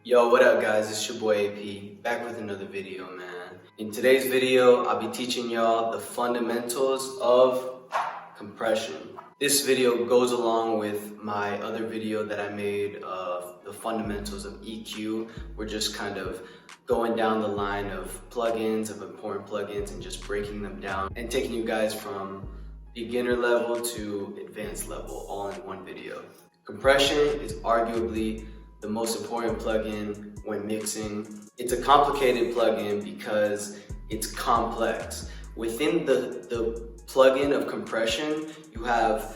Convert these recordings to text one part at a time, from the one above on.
Yo, what up guys, it's your boy AP, back with another video, man. In today's video, I'll be teaching y'all the fundamentals of compression. This video goes along with my other video that I made of the fundamentals of EQ. We're just kind of going down the line of plugins, of important plugins, and just breaking them down and taking you guys from beginner level to advanced level all in one video. Compression is arguably the most important plugin when mixing. It's a complicated plugin because it's complex. Within the plugin of compression, you have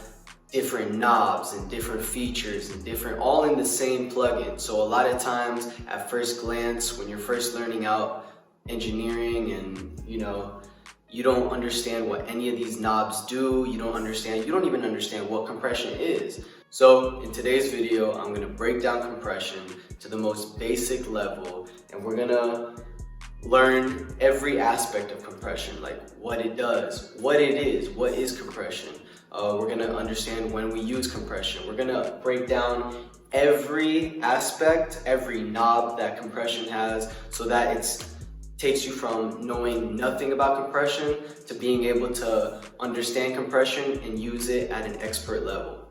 different knobs and different features and different, all in the same plugin. So a lot of times at first glance, when you're first learning out engineering and you don't understand what any of these knobs do, you don't even understand what compression is. So in today's video, I'm gonna break down compression to the most basic level, and we're gonna learn every aspect of compression, like what it does, what it is, what is compression. We're gonna understand when we use compression. We're gonna break down every aspect, every knob that compression has, so that it takes you from knowing nothing about compression to being able to understand compression and use it at an expert level.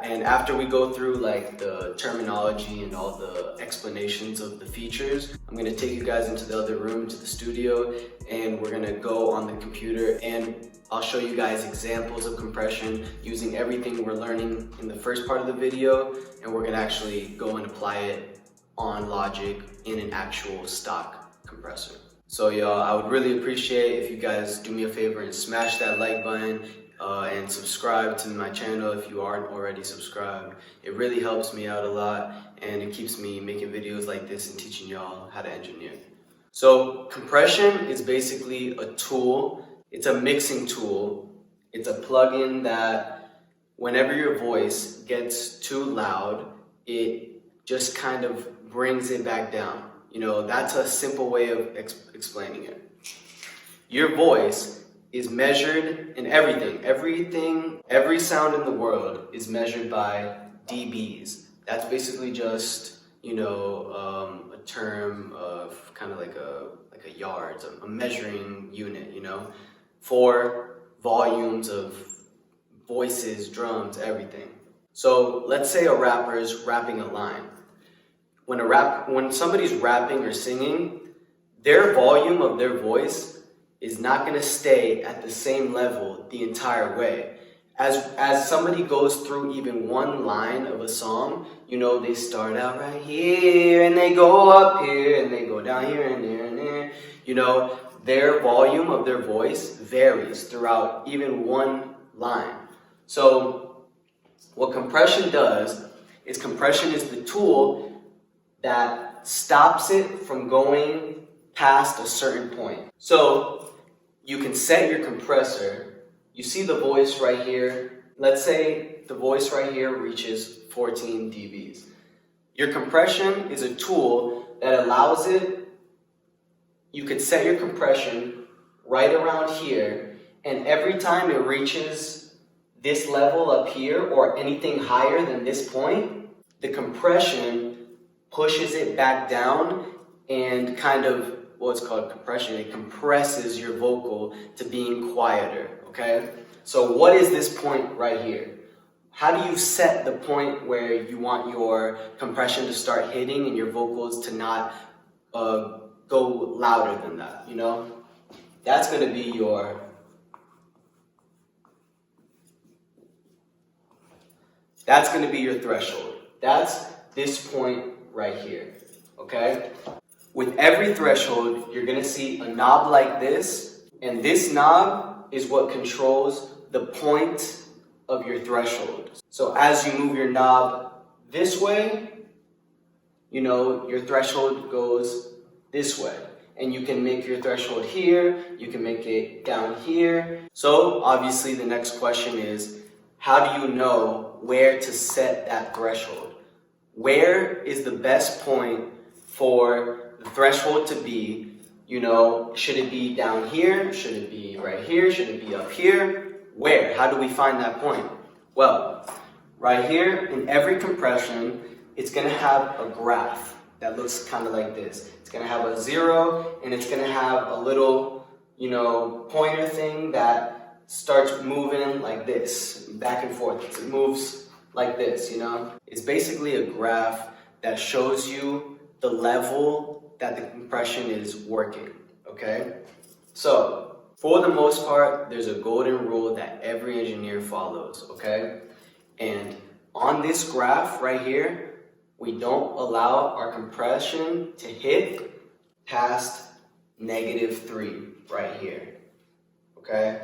And after we go through like the terminology and all the explanations of the features, I'm gonna take you guys into the other room, to the studio, and we're gonna go on the computer and I'll show you guys examples of compression using everything we're learning in the first part of the video, and we're gonna actually go and apply it on Logic in an actual stock compressor. So y'all, I would really appreciate if you guys do me a favor and smash that like button and subscribe to my channel if you aren't already subscribed. It really helps me out a lot and it keeps me making videos like this and teaching y'all how to engineer. So compression is basically a tool. It's a mixing tool. It's a plugin that whenever your voice gets too loud, it just kind of brings it back down. That's a simple way of explaining it. Your voice is measured in everything, every sound in the world is measured by dBs. That's basically just, a term of kind of like a yards, a measuring unit, for volumes of voices, drums, everything. So let's say a rapper is rapping a line. When somebody's rapping or singing, their volume of their voice is not going to stay at the same level the entire way. As somebody goes through even one line of a song, they start out right here and they go up here and they go down here and there and there. Their volume of their voice varies throughout even one line. So what compression does is compression is the tool that stops it from going past a certain point. So you can set your compressor. You see the voice right here. Let's say the voice right here reaches 14 dBs. Your compression is a tool that allows it. You could set your compression right around here, and every time it reaches this level up here or anything higher than this point, the compression pushes it back down and kind of what's called compression. It compresses your vocal to being quieter, okay? So what is this point right here? How do you set the point where you want your compression to start hitting and your vocals to not go louder than that, That's gonna be your threshold. That's this point right here, okay? With every threshold, you're gonna see a knob like this, and this knob is what controls the point of your threshold. So as you move your knob this way, your threshold goes this way. And you can make your threshold here, you can make it down here. So obviously the next question is, how do you know where to set that threshold? Where is the best point for the threshold to be? Should it be down here? Should it be right here? Should it be up here? Where? How do we find that point? Well, right here in every compression, it's gonna have a graph. that looks kind of like this. It's gonna have a 0, and it's gonna have a little, pointer thing that starts moving like this, back and forth. It moves like this, It's basically a graph that shows you the level that the compression is working, okay? So, for the most part, there's a golden rule that every engineer follows, okay? And on this graph right here, we don't allow our compression to hit past -3 right here, okay?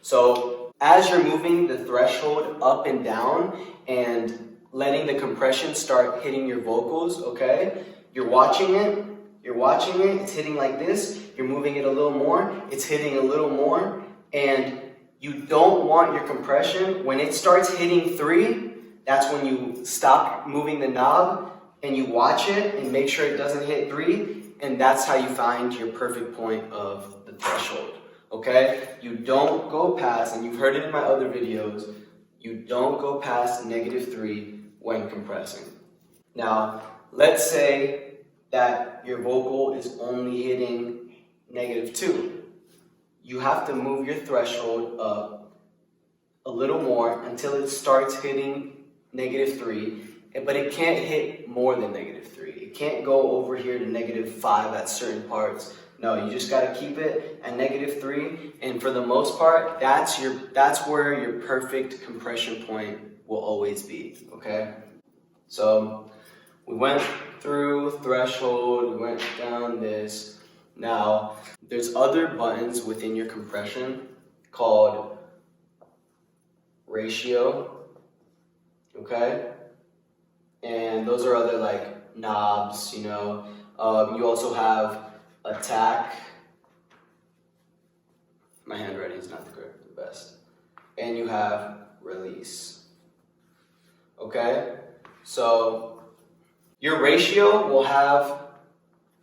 So as you're moving the threshold up and down and letting the compression start hitting your vocals, okay? You're watching it, it's hitting like this, you're moving it a little more, it's hitting a little more, and you don't want your compression, when it starts hitting 3, that's when you stop moving the knob and you watch it and make sure it doesn't hit 3, and that's how you find your perfect point of the threshold, okay? You don't go past, and you've heard it in my other videos, you don't go past -3 when compressing. Now, let's say that your vocal is only hitting -2. You have to move your threshold up a little more until it starts hitting -3, but it can't hit more than -3. It can't go over here to -5 at certain parts. No, you just got to keep it at -3, and for the most part, that's where your perfect compression point will always be, okay? So we went through threshold, we went down this. Now, there's other buttons within your compression called ratio, okay? And those are other like knobs, you also have attack. My handwriting is not the best. And you have release, okay? So your ratio will have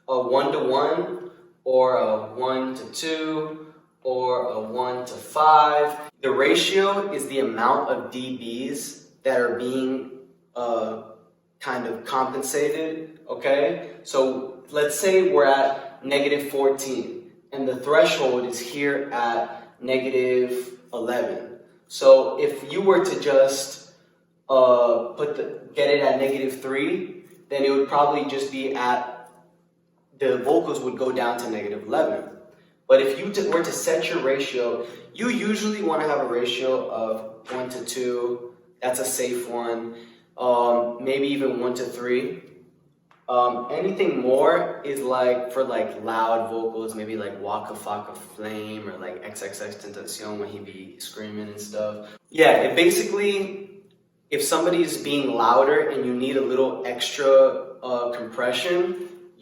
a 1:1 or a 1:2 or a 1:5. The ratio is the amount of dBs that are being kind of compensated, okay? So let's say we're at -14 and the threshold is here at -11. So if you were to just get it at -3, then it would probably just be the vocals would go down to -11. But if you were to set your ratio, you usually want to have a ratio of 1:2. That's a safe one. Maybe even 1:3. Anything more is like for like loud vocals, maybe like Waka Flocka Flame or like XXXTentacion when he be screaming and stuff. Yeah, it basically, if somebody's being louder and you need a little extra compression,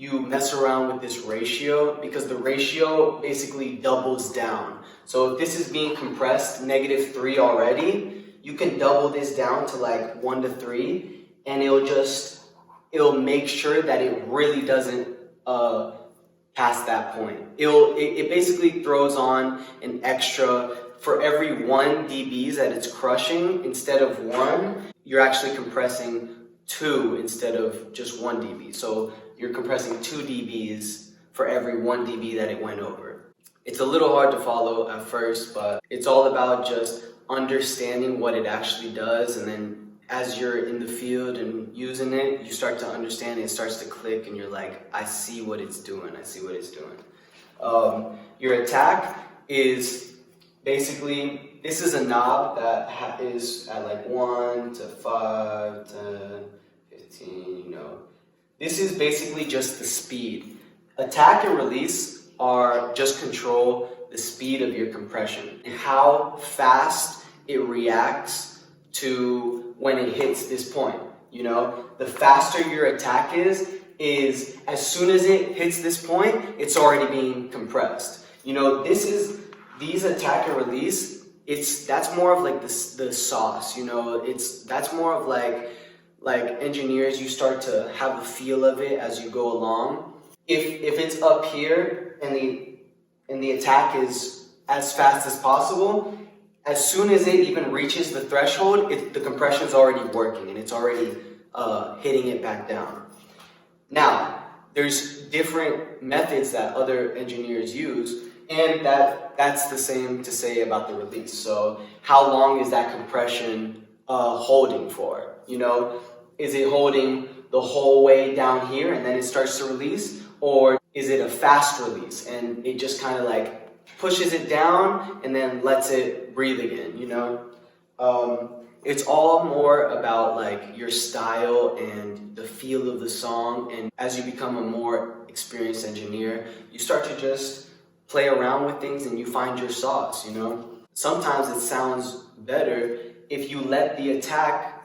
you mess around with this ratio because the ratio basically doubles down. So if this is being compressed -3 already, you can double this down to like 1:3, and it'll make sure that it really doesn't pass that point. It basically throws on an extra, for every 1 dBs that it's crushing, instead of 1, you're actually compressing 2 instead of just 1 dB. So you're compressing 2 dBs for every 1 dB that it went over. It's a little hard to follow at first, but it's all about just understanding what it actually does, and then as you're in the field and using it, you start to understand, it starts to click, and you're like, I see what it's doing, Your attack is basically, this is a knob that is at like 1 to 5, 10, 15, This is basically just the speed. Attack and release are just control the speed of your compression, and how fast it reacts to when it hits this point. The faster your attack is as soon as it hits this point, it's already being compressed. These attack and release, that's more of like the sauce, that's more of like engineers, you start to have a feel of it as you go along. If it's up here and the attack is as fast as possible, as soon as it even reaches the threshold, the compression's already working and it's already hitting it back down. Now, There's different methods that other engineers use, and that's the same to say about the release. So how long is that compression holding for? You know, is it holding the whole way down here and then it starts to release? Or is it a fast release and it just kind of like pushes it down and then lets it breathe again, you know? It's all more about like your style and the feel of the song. And as you become a more experienced engineer, you start to just play around with things and you find your sauce, you know? Sometimes it sounds better if you let the attack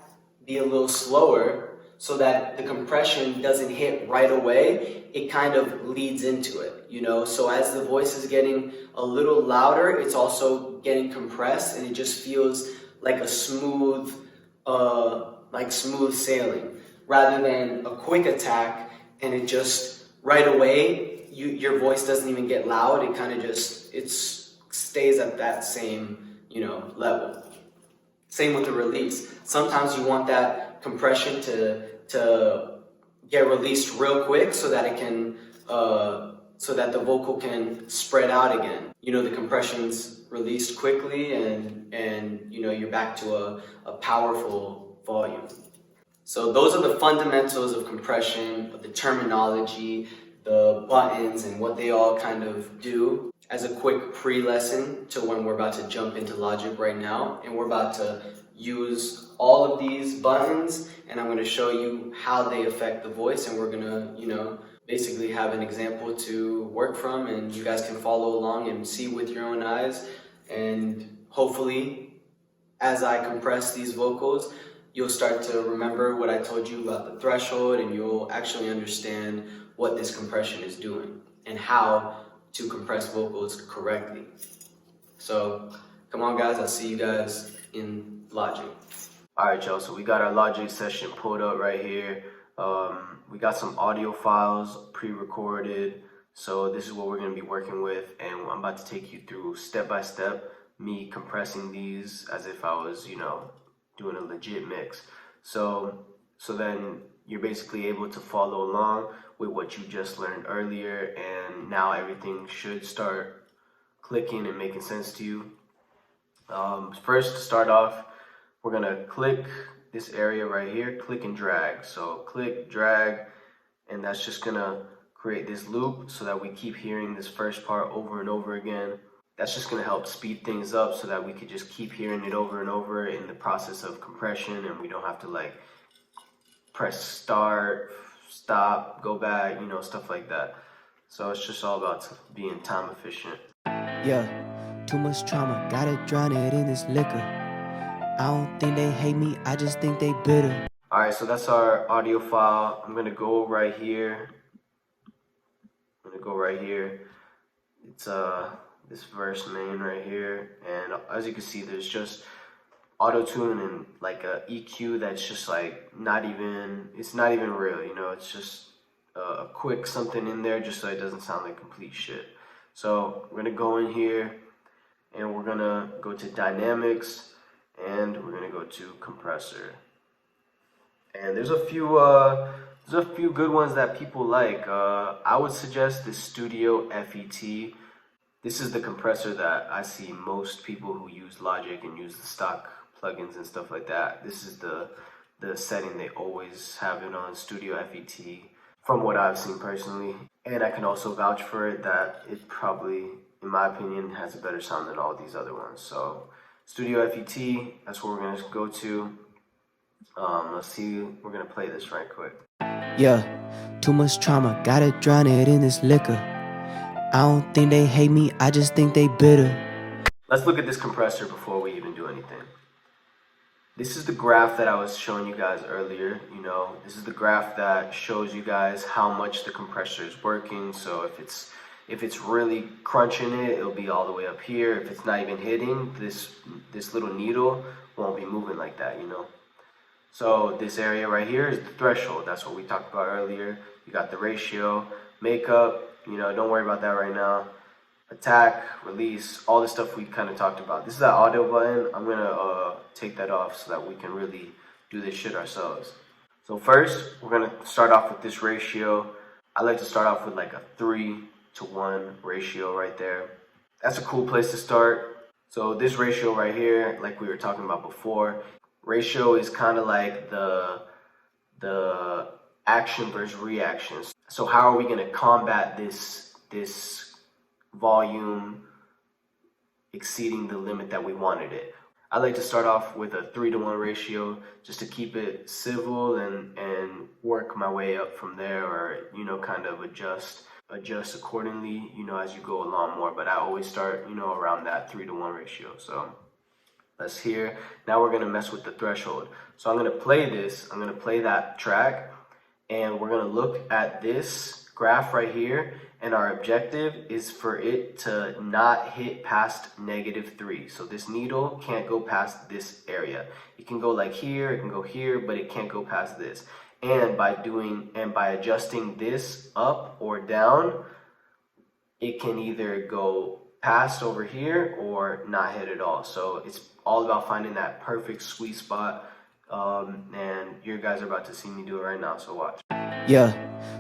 be a little slower so that the compression doesn't hit right away. It kind of leads into it, you know? So as the voice is getting a little louder, it's also getting compressed and it just feels like a smooth, smooth sailing, rather than a quick attack and it just right away, your voice doesn't even get loud. It kind of just, it stays at that same, you know, level. Same with the release. Sometimes you want that compression to get released real quick so that it can, so that the vocal can spread out again. You know, the compression's released quickly and you know, you're back to a powerful volume. So those are the fundamentals of compression, of the terminology, the buttons, and what they all kind of do. As a quick pre-lesson to when we're about to jump into Logic right now, and we're about to use all of these buttons, and I'm going to show you how they affect the voice, and we're going to, you know, basically have an example to work from, and you guys can follow along and see with your own eyes. And hopefully, as I compress these vocals, you'll start to remember what I told you about the threshold, and you'll actually understand what this compression is doing and how to compress vocals correctly. So come on guys, I'll see you guys in Logic. Alright y'all, so we got our Logic session pulled up right here. We got some audio files pre-recorded, so this is what we're going to be working with, and I'm about to take you through step by step me compressing these as if I was, you know, doing a legit mix. So then you're basically able to follow along with what you just learned earlier, and now everything should start clicking and making sense to you. First, to start off, we're gonna click this area right here, click and drag. So click, drag, and that's just gonna create this loop so that we keep hearing this first part over and over again. That's just gonna help speed things up so that we could just keep hearing it over and over in the process of compression, and we don't have to like press start, stop, go back, you know, stuff like that. So it's just all about being time efficient. Yeah, too much trauma, gotta drown it in this liquor. I don't think they hate me, I just think they bitter. Alright, so that's our audio file. I'm gonna go right here. It's this verse main right here, and as you can see, there's just auto-tune and like a EQ that's just like it's not even real, you know. It's just a quick something in there just so it doesn't sound like complete shit. So we're gonna go in here and we're gonna go to dynamics and we're gonna go to compressor, and there's a few good ones that people like. I would suggest the Studio FET. This is the compressor that I see most people who use Logic and use the stock plugins and stuff like that. This is the setting they always have it on, Studio FET, from what I've seen personally. And I can also vouch for it that it probably, in my opinion, has a better sound than all these other ones. So Studio FET, that's what we're gonna go to. Let's see, we're gonna play this right quick. Yeah, too much trauma, gotta drown it in this liquor. I don't think they hate me, I just think they bitter. Let's look at this compressor before we even do anything. This is the graph that I was showing you guys earlier. You know, this is the graph that shows you guys how much the compressor is working. So if it's really crunching it, it'll be all the way up here. If it's not even hitting, this little needle won't be moving like that, you know. So this area right here is the threshold. That's what we talked about earlier. You got the ratio, makeup, you know, don't worry about that right now. Attack, release, all the stuff we kind of talked about. This is that audio button. I'm gonna take that off so that we can really do this shit ourselves. So first, we're gonna start off with this ratio. I like to start off with like a 3-to-1 ratio right there. That's a cool place to start. So this ratio right here, like we were talking about before, ratio is kind of like the action versus reaction. So how are we going to combat this volume exceeding the limit that we wanted it? I like to start off with a 3-to-1 ratio just to keep it civil and work my way up from there, or kind of adjust accordingly as you go along more. But I always start around that 3-to-1 ratio. So let's hear. Now we're gonna mess with the threshold. So I'm gonna play this. I'm gonna play that track, and we're gonna look at this graph right here. And our objective is for it to not hit past -3. So this needle can't go past this area. It can go like here, it can go here, but it can't go past this. And by adjusting this up or down, it can either go past over here or not hit at all. So it's all about finding that perfect sweet spot. And you guys are about to see me do it right now, so watch. Yeah,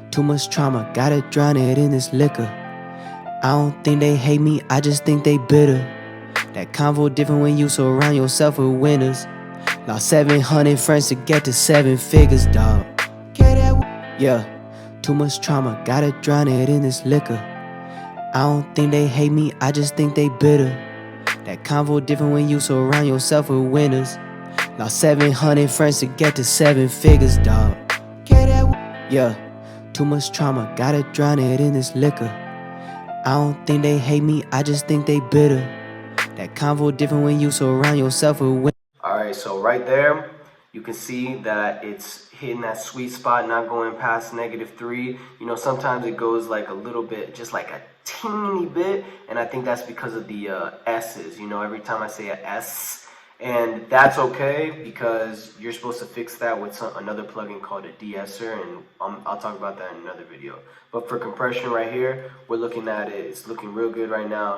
too much trauma, gotta drown it in this liquor. I don't think they hate me, I just think they bitter. That convo different when you surround yourself with winners. Lost 700 friends to get to 7 figures, dawg. Yeah, too much trauma, gotta drown it in this liquor. I don't think they hate me, I just think they bitter. That convo different when you surround yourself with winners. Lost 700 friends to get to 7 figures, dawg. Yeah, too much trauma, gotta drown it in this liquor. I don't think they hate me, I just think they bitter. That convo different when you surround yourself with winners. Alright, so right there, you can see that it's hitting that sweet spot, not going past -3. Sometimes it goes like a little bit, just like a teeny bit, and I think that's because of the S's. Every time I say a S, and that's okay because you're supposed to fix that with another plugin called a de-esser, and I'll talk about that in another video. But for compression right here, we're looking at it. It's looking real good right now.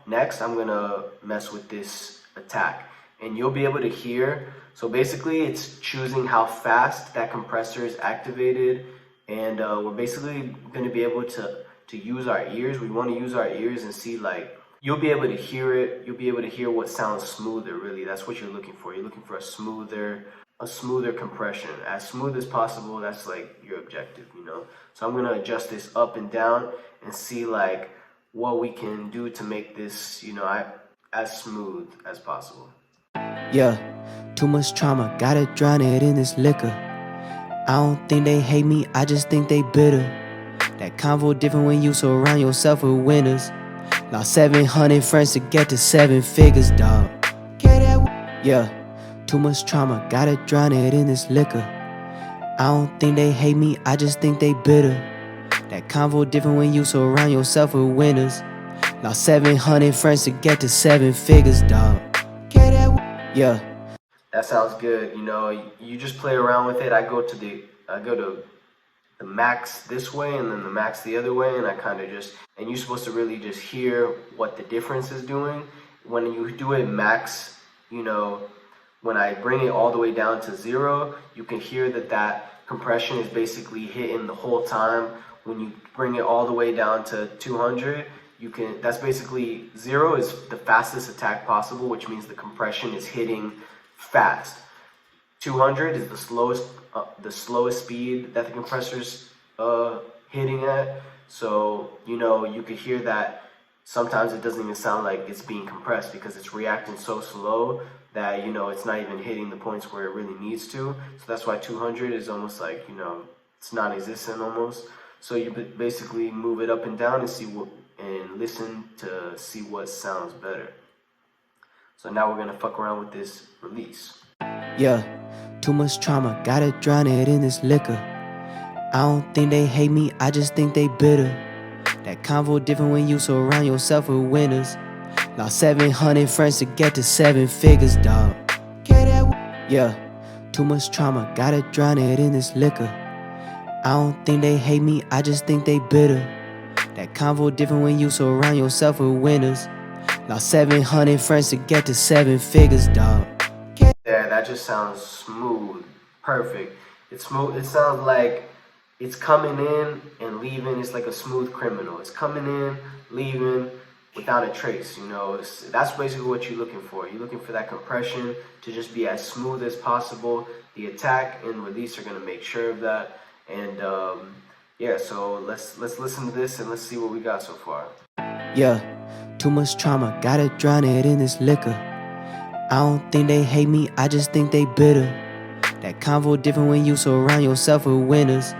Next, I'm gonna mess with this attack, and you'll be able to hear. So basically, it's choosing how fast that compressor is activated, and we're basically gonna be able to use our ears. We want to use our ears and see, like, you'll be able to hear it. You'll be able to hear what sounds smoother. Really, that's what you're looking for. You're looking for a smoother compression, as smooth as possible. That's like your objective, So I'm gonna adjust this up and down and see like what we can do to make this, as smooth as possible. Yeah, too much trauma, gotta drown it in this liquor. I don't think they hate me, I just think they bitter. That convo different when you surround yourself with winners. Lost 700 friends to get to 7 figures, dawg. Yeah, too much trauma, gotta drown it in this liquor. I don't think they hate me, I just think they bitter. That convo different when you surround yourself with winners. Lost 700 friends to get to 7 figures, dawg. Yeah. That sounds good. You just play around with it. I go to the max this way and then the max the other way, and I kind of and you're supposed to really just hear what the difference is doing. When you do it max, when I bring it all the way down to 0, you can hear that compression is basically hitting the whole time. When you bring it all the way down to 200, that's basically 0 is the fastest attack possible, which means the compression is hitting fast. 200 is the slowest speed that the compressor's hitting at. So you could hear that sometimes it doesn't even sound like it's being compressed because it's reacting so slow that it's not even hitting the points where it really needs to. So that's why 200 is almost like it's non-existent almost. So you basically move it up and down and listen to see what sounds better. So now we're gonna fuck around with this release. Yeah, too much trauma, gotta drown it in this liquor. I don't think they hate me, I just think they bitter. That convo different when you surround yourself with winners. Lost 700 friends to get to 7 figures, dawg. Yeah, too much trauma, gotta drown it in this liquor. I don't think they hate me, I just think they bitter. That convo different when you surround yourself with winners. Lost 700 friends to get to 7 figures, dawg. Yeah, that just sounds smooth, perfect. It's smooth. It sounds like it's coming in and leaving. It's like a smooth criminal. It's coming in, leaving without a trace. That's basically what you're looking for. You're looking for that compression to just be as smooth as possible. The attack and release are going to make sure of that. And yeah, so let's listen to this and let's see what we got so far. Yeah, too much trauma, gotta drown it in this liquor. I don't think they hate me, I just think they bitter. That convo different when you surround yourself with winners.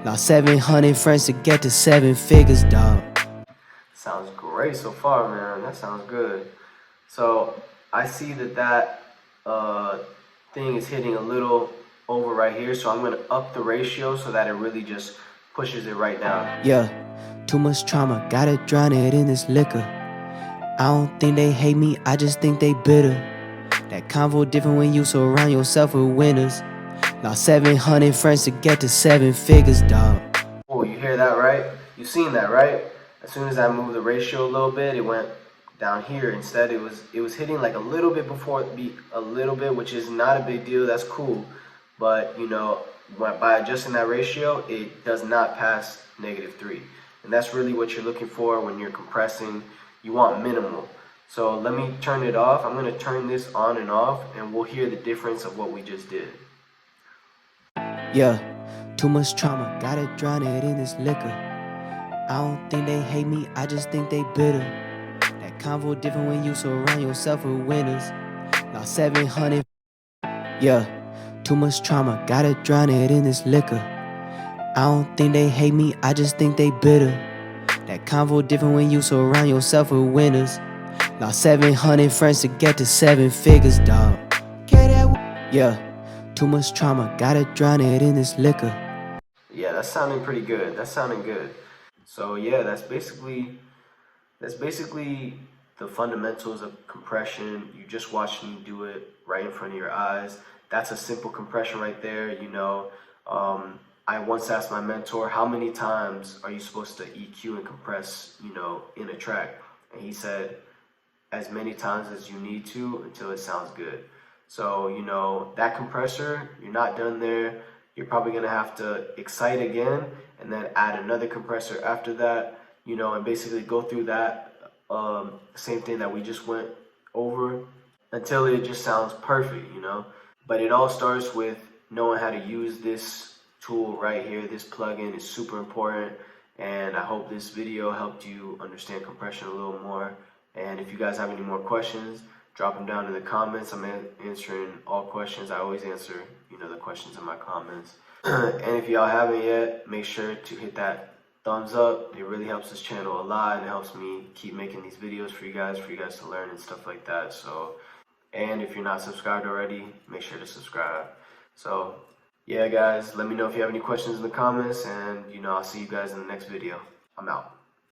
Lost 700 friends to get to 7 figures, dog. Sounds great so far, man. That sounds good. So I see that thing is hitting a little over right here. So I'm gonna up the ratio so that it really just pushes it right down. Yeah, too much trauma, gotta drown it in this liquor. I don't think they hate me, I just think they bitter. That convo different when you surround yourself with winners. Lost 700 friends to get to 7 figures, dog. Oh, you hear that, right? You seen that, right? As soon as I moved the ratio a little bit, it went down here. Instead, it was hitting like a little bit before it beat a little bit, which is not a big deal. That's cool. But, by adjusting that ratio, it does not pass -3. And that's really what you're looking for when you're compressing. You want minimal. So let me turn it off. I'm going to turn this on and off, and we'll hear the difference of what we just did. Yeah, too much trauma, gotta drown it in this liquor. I don't think they hate me, I just think they bitter. That convo different when you surround yourself with winners. Lost 700. Yeah, too much trauma, gotta drown it in this liquor. I don't think they hate me, I just think they bitter. That convo different when you surround yourself with winners. Lost 700 friends to get to 7 figures, dog. Yeah, too much trauma, gotta drown it in this liquor. Yeah, that's sounding pretty good. That's sounding good. So yeah, that's basically the fundamentals of compression. You just watched me do it right in front of your eyes. That's a simple compression right there. I once asked my mentor, how many times are you supposed to EQ and compress, in a track? And he said, as many times as you need to until it sounds good. So, that compressor, you're not done there. You're probably gonna have to excite again and then add another compressor after that, and basically go through that same thing that we just went over until it just sounds perfect, But it all starts with knowing how to use this tool right here. This plugin is super important, and I hope this video helped you understand compression a little more. And if you guys have any more questions, drop them down in the comments. I'm answering all questions. I always answer, the questions in my comments. And if y'all haven't yet, make sure to hit that thumbs up. It really helps this channel a lot, and it helps me keep making these videos for you guys to learn and stuff like that. So, and if you're not subscribed already, make sure to subscribe. So, yeah, guys, let me know if you have any questions in the comments, and I'll see you guys in the next video. I'm out.